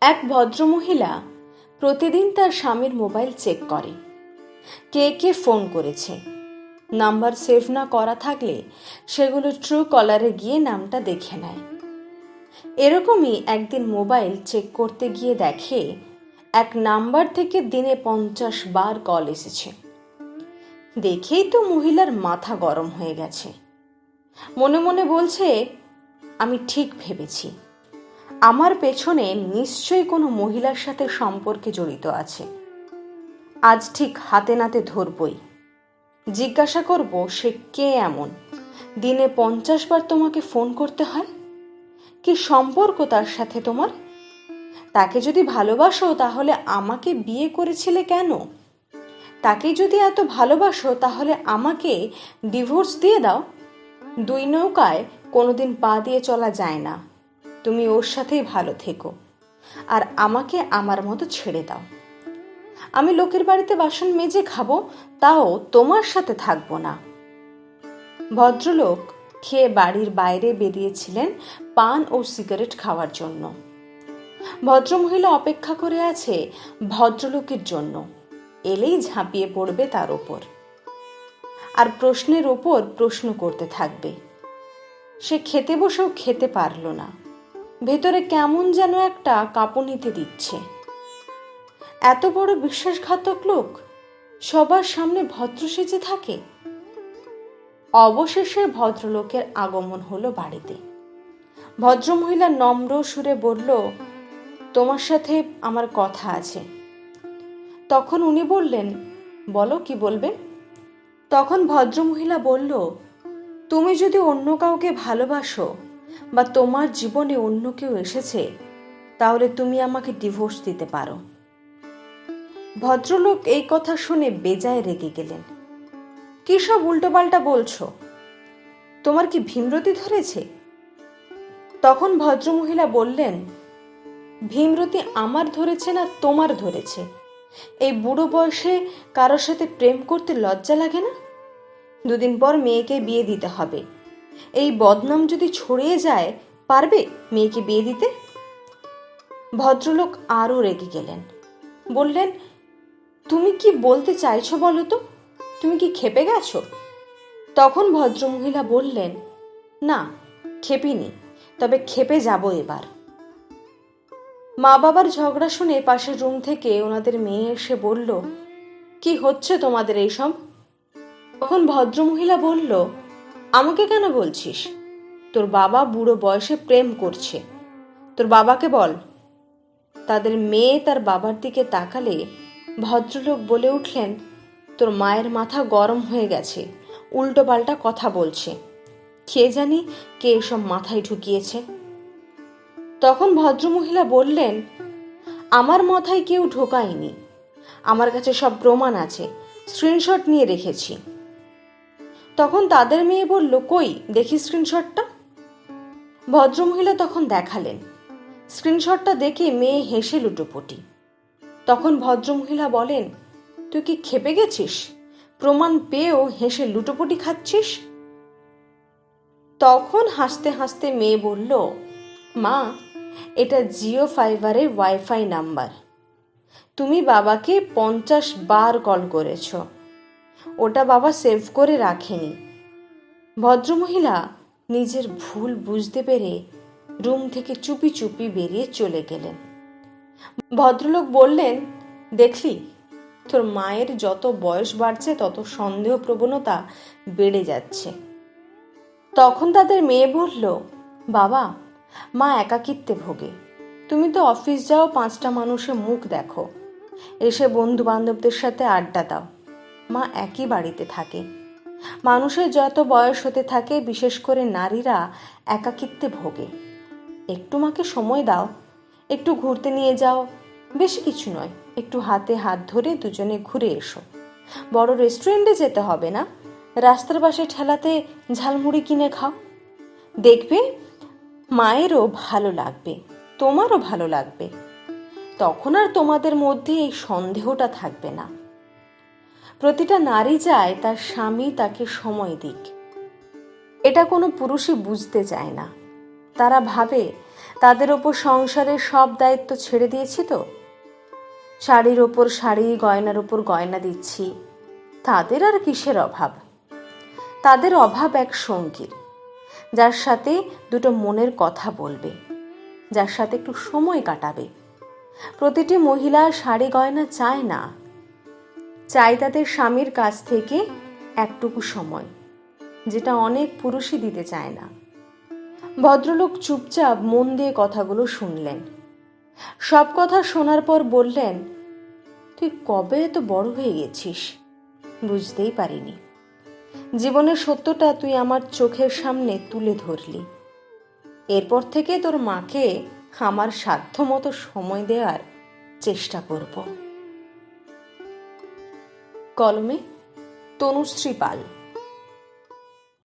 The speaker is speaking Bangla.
এক ভদ্রমহিলা প্রতিদিন তার স্বামীর মোবাইল চেক করে, কে কে ফোন করেছে। নাম্বার সেভ না করা থাকলে সেগুলো ট্রু কলারে গিয়ে নামটা দেখে নেয়। এরকমই একদিন মোবাইল চেক করতে গিয়ে দেখে এক নাম্বার থেকে দিনে 50 বার কল এসেছে। দেখেই তো মহিলার মাথা গরম হয়ে গেছে। মনে মনে বলছে, আমি ঠিক ভেবেছি, আমার পেছনে নিশ্চয়ই কোনো মহিলার সাথে সম্পর্কে জড়িত আছে। আজ ঠিক হাতে নাতে ধরবই, জিজ্ঞাসা করব সে কে এমন দিনে 50 বার তোমাকে ফোন করতে হয়। কি সম্পর্ক তার সাথে তোমার? তাকে যদি ভালোবাসো তাহলে আমাকে বিয়ে করেছিলে কেন? তাকে যদি এত ভালোবাসো তাহলে আমাকে ডিভোর্স দিয়ে দাও। দুই নৌকায় কোনোদিন পা দিয়ে চলা যায় না। তুমি ওর সাথেই ভালো থেকো আর আমাকে আমার মতো ছেড়ে দাও। আমি লোকের বাড়িতে বাসন মেজে খাবো, তাও তোমার সাথে থাকবো না। ভদ্রলোক খেয়ে বাড়ির বাইরে বেরিয়েছিলেন পান ও সিগারেট খাওয়ার জন্য। ভদ্রমহিলা অপেক্ষা করে আছে ভদ্রলোকের জন্য, এলেই ঝাঁপিয়ে পড়বে তার ওপর আর প্রশ্নের ওপর প্রশ্ন করতে থাকবে। সে খেতে বসেও খেতে পারল না, ভেতরে কেমন যেন একটা কাঁপুনিতে দিচ্ছে। এত বড় বিশ্বাসঘাতক লোক সবার সামনে ভদ্র সেজে থাকে। অবশেষে ভদ্রলোকের আগমন হলো বাড়িতে। ভদ্রমহিলা নম্র সুরে বলল, তোমার সাথে আমার কথা আছে। তখন উনি বললেন, বলো কি বলবে। তখন ভদ্রমহিলা বলল, তুমি যদি অন্য কাউকে ভালোবাসো বা তোমার জীবনে অন্য কেউ এসেছে, তাহলে তুমি আমাকে ডিভোর্স দিতে পারো। ভদ্রলোক এই কথা শুনে বেজায় রেগে গেলেন। কি সব উল্টোপাল্টা বলছো? তোমার কি ভীমরতি ধরেছে? তখন ভদ্রমহিলা বললেন, ভীমরতি আমার ধরেছে না তোমার ধরেছে? এই বুড়ো বয়সে কারোর সাথে প্রেম করতে লজ্জা লাগে না? দুদিন পর মেয়েকে বিয়ে দিতে হবে। এই বদনাম যদি ছড়িয়ে যায়, পারবে মেয়েকে বিয়ে দিতে? ভদ্রলোক আরও রেগে গেলেন, বললেন, তুমি কি বলতে চাইছো বলো তো? তুমি কি ক্ষেপে গেছো? তখন ভদ্রমহিলা বললেন, না ক্ষেপিনি, তবে ক্ষেপে যাব এবার। মা বাবার ঝগড়া শুনে পাশের রুম থেকে ওনাদের মেয়ে এসে বলল, কি হচ্ছে তোমাদের এইসব? তখন ভদ্রমহিলা বলল, আমাকে কেন বলছিস? তোর বাবা বুড়ো বয়সে প্রেম করছে, তোর বাবাকে বল। তাদের মেয়ে তার বাবার দিকে তাকালে ভদ্রলোক বলে উঠলেন, তোর মায়ের মাথা গরম হয়ে গেছে, উল্টো পাল্টা কথা বলছে। কে জানি কে এসব মাথায় ঢুকিয়েছে। তখন ভদ্রমহিলা বললেন, আমার মাথায় কেউ ঢোকায়নি, আমার কাছে সব প্রমাণ আছে, স্ক্রিনশট নিয়ে রেখেছি। তখন তাদের মেয়ে বলল, কই দেখি স্ক্রিনশটটা। ভদ্রমহিলা তখন দেখালেন। স্ক্রিনশটটা দেখে মেয়ে হেসে লুটোপুটি। তখন ভদ্রমহিলা বলেন, তুই কি ক্ষেপে গেছিস? প্রমাণ পেয়েও হেসে লুটোপুটি খাচ্ছিস? তখন হাসতে হাসতে মেয়ে বলল, মা, এটা জিও ফাইবারের ওয়াইফাই নাম্বার। তুমি বাবাকে 50 বার কল করেছ, ওটা বাবা সেভ করে রাখেনি। ভদ্রমহিলা নিজের ভুল বুঝতে পেরে রুম থেকে চুপি চুপি বেরিয়ে চলে গেলেন। ভদ্রলোক বললেন, দেখলি, তোর মায়ের যত বয়স বাড়ছে তত সন্দেহ প্রবণতা বেড়ে যাচ্ছে। তখন তাদের মেয়ে বলল, বাবা, মা একাকিত্বে ভোগে। তুমি তো অফিস যাও, 5টা মানুষের মুখ দেখো, এসে বন্ধু বান্ধবদের সাথে আড্ডা দাও। মা একই বাড়িতে থাকে। মানুষের যত বয়স হতে থাকে, বিশেষ করে নারীরা একাকিত্বে ভোগে। একটু মাকে সময় দাও, একটু ঘুরতে নিয়ে যাও, বেশি কিছু নয়, একটু হাতে হাত ধরে দুজনে ঘুরে এসো। বড় রেস্টুরেন্টে যেতে হবে না, রাস্তার পাশে ঠেলাতে ঝালমুড়ি কিনে খাও। দেখবে মায়েরও ভালো লাগবে, তোমারও ভালো লাগবে। তখন আর তোমাদের মধ্যে এই সন্দেহটা থাকবে না। প্রতিটা নারী চায় তার স্বামী তাকে সময় দিক। এটা কোনো পুরুষই বুঝতে চায় না। তারা ভাবে তাদের ওপর সংসারের সব দায়িত্ব ছেড়ে দিয়েছি তো। শাড়ির ওপর শাড়ি, গয়নার ওপর গয়না দিচ্ছি। তাদের আর কিসের অভাব? তাদের অভাব এক সঙ্গীর, যার সাথে দুটো মনের কথা বলবে, যার সাথে একটু সময় কাটাবে। প্রতিটি মহিলা শাড়ি গয়না চায় না, চায় তাদের স্বামীর কাছ থেকে একটুকু সময়, যেটা অনেক পুরুষই দিতে চায় না। ভদ্রলোক চুপচাপ মন দিয়ে কথাগুলো শুনলেন। সব কথা শোনার পর বললেন, তুই কবে এত বড় হয়ে গেছিস, বুঝতেই পারিনি। জীবনের সত্যটা তুই আমার চোখের সামনে তুলে ধরলি। এরপর থেকে তোর মাকে আমার সাধ্যমতো সময় দেওয়ার চেষ্টা করব। কলমে তনুশ্রী পাল।